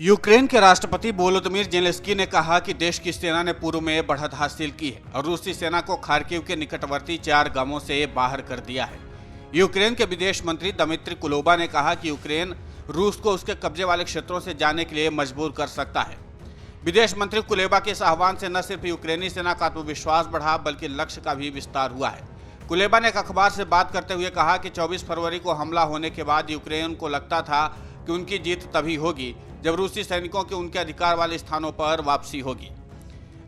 Ukraine के राष्ट्रपति Volodymyr Zelensky ने कहा कि देश की सेना ने पूर्व में बढ़त हासिल की है और रूसी सेना को खार्किव के निकटवर्ती 4 गांवों से बाहर कर दिया है। यूक्रेन के विदेश मंत्री दमित्री कुलोबा ने कहा कि यूक्रेन रूस को उसके कब्जे वाले क्षेत्रों से जाने के लिए मजबूर कर सकता है। विदेश मंत्री कुलेबा के इस आह्वान से न सिर्फ यूक्रेनी सेना का आत्मविश्वास बढ़ा बल्कि लक्ष्य का भी विस्तार हुआ है। कुलेबा ने एक अखबार से बात करते हुए कहा कि 24 फरवरी को हमला होने के बाद यूक्रेन को लगता था कि उनकी जीत तभी होगी जब रूसी सैनिकों के उनके अधिकार वाले स्थानों पर वापसी होगी,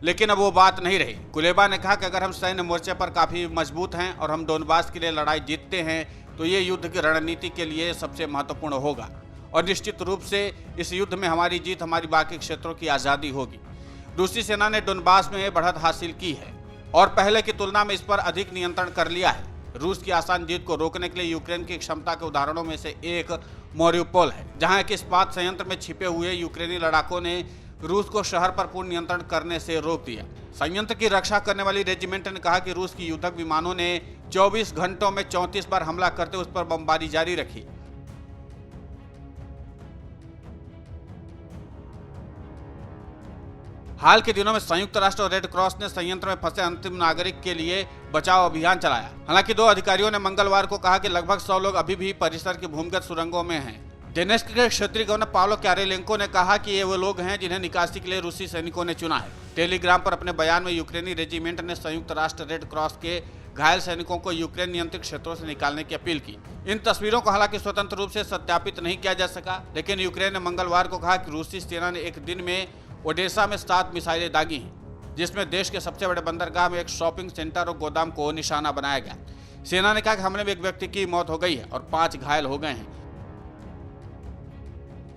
लेकिन अब वो बात नहीं रही। कुलेबा ने कहा कि अगर हम सैन्य मोर्चे पर काफी मजबूत हैं और हम डोनबास के लिए लड़ाई जीतते हैं तो ये युद्ध की रणनीति के लिए सबसे महत्वपूर्ण होगा और निश्चित रूप से इस युद्ध में हमारी जीत हमारी बाकी क्षेत्रों की आज़ादी होगी। रूसी सेना ने डोनबास में बढ़त हासिल की है और पहले की तुलना में इस पर अधिक नियंत्रण कर लिया है। रूस की आसान जीत को रोकने के लिए यूक्रेन की क्षमता के उदाहरणों में से एक मारिउपोल है, जहां एक इस्पात संयंत्र में छिपे हुए यूक्रेनी लड़ाकों ने रूस को शहर पर पूर्ण नियंत्रण करने से रोक दिया। संयंत्र की रक्षा करने वाली रेजिमेंट ने कहा कि रूस की युद्धक विमानों ने 24 घंटों में 34 बार हमला करते उस पर बमबारी जारी रखी। हाल के दिनों में संयुक्त राष्ट्र और रेड क्रॉस ने संयंत्र में फंसे अंतिम नागरिक के लिए बचाव अभियान चलाया। हालांकि 2 अधिकारियों ने मंगलवार को कहा कि लगभग 100 लोग अभी भी परिसर की भूमिगत सुरंगों में हैं। डेनेस्क के क्षेत्रीय गवर्नर पावलो क्यारेलेंको ने कहा कि ये वो लोग हैं जिन्हें निकासी के लिए रूसी सैनिकों ने चुना है। टेलीग्राम पर अपने बयान में यूक्रेनी रेजिमेंट ने संयुक्त राष्ट्र रेड क्रॉस के घायल सैनिकों को यूक्रेन नियंत्रित क्षेत्रों से निकालने की अपील की। इन तस्वीरों को हालांकि स्वतंत्र रूप से सत्यापित नहीं किया जा सका, लेकिन यूक्रेन ने मंगलवार को कहा कि रूसी सेना ने एक दिन में ओडेसा में 7 मिसाइलें दागी हैं, जिसमें देश के सबसे बड़े बंदरगाह में एक शॉपिंग सेंटर और गोदाम को निशाना बनाया गया। सेना ने कहा कि हमले में एक व्यक्ति की मौत हो गई है और 5 घायल हो गए हैं।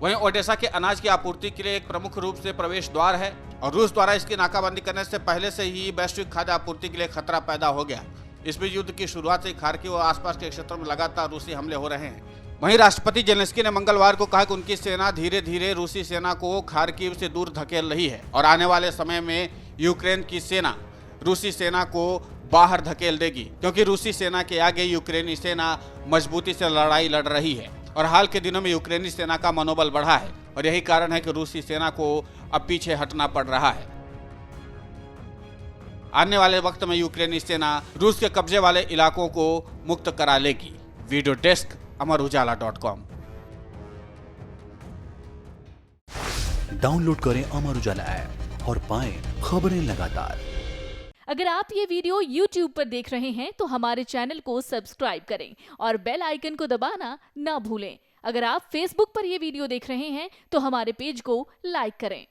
वहीं ओडेसा के अनाज की आपूर्ति के लिए एक प्रमुख रूप से प्रवेश द्वार है और रूस द्वारा इसकी नाकाबंदी करने से पहले से ही वैश्विक खाद्य आपूर्ति के लिए खतरा पैदा हो गया। इसमें युद्ध की शुरुआत से खार्किव और आसपास के क्षेत्रों में लगातार रूसी हमले हो रहे हैं। वहीं राष्ट्रपति ज़ेलेंस्की ने मंगलवार को कहा कि उनकी सेना धीरे धीरे रूसी सेना को खार्किव से दूर धकेल रही है और आने वाले समय में यूक्रेन की सेना रूसी सेना को बाहर धकेल देगी, क्योंकि रूसी सेना के आगे यूक्रेनी सेना मजबूती से लड़ाई लड़ रही है और हाल के दिनों में यूक्रेनी सेना का मनोबल बढ़ा है और यही कारण है कि रूसी सेना को अब पीछे हटना पड़ रहा है। आने वाले वक्त में यूक्रेनी सेना रूस के कब्जे वाले इलाकों को मुक्त करा लेगी। Video desk अमरउजाला.com। डाउनलोड करें अमर उजाला ऐप और पाएं खबरें लगातार। अगर आप ये वीडियो YouTube पर देख रहे हैं तो हमारे चैनल को सब्सक्राइब करें और बेल आइकन को दबाना ना भूलें। अगर आप Facebook पर ये वीडियो देख रहे हैं तो हमारे पेज को लाइक करें।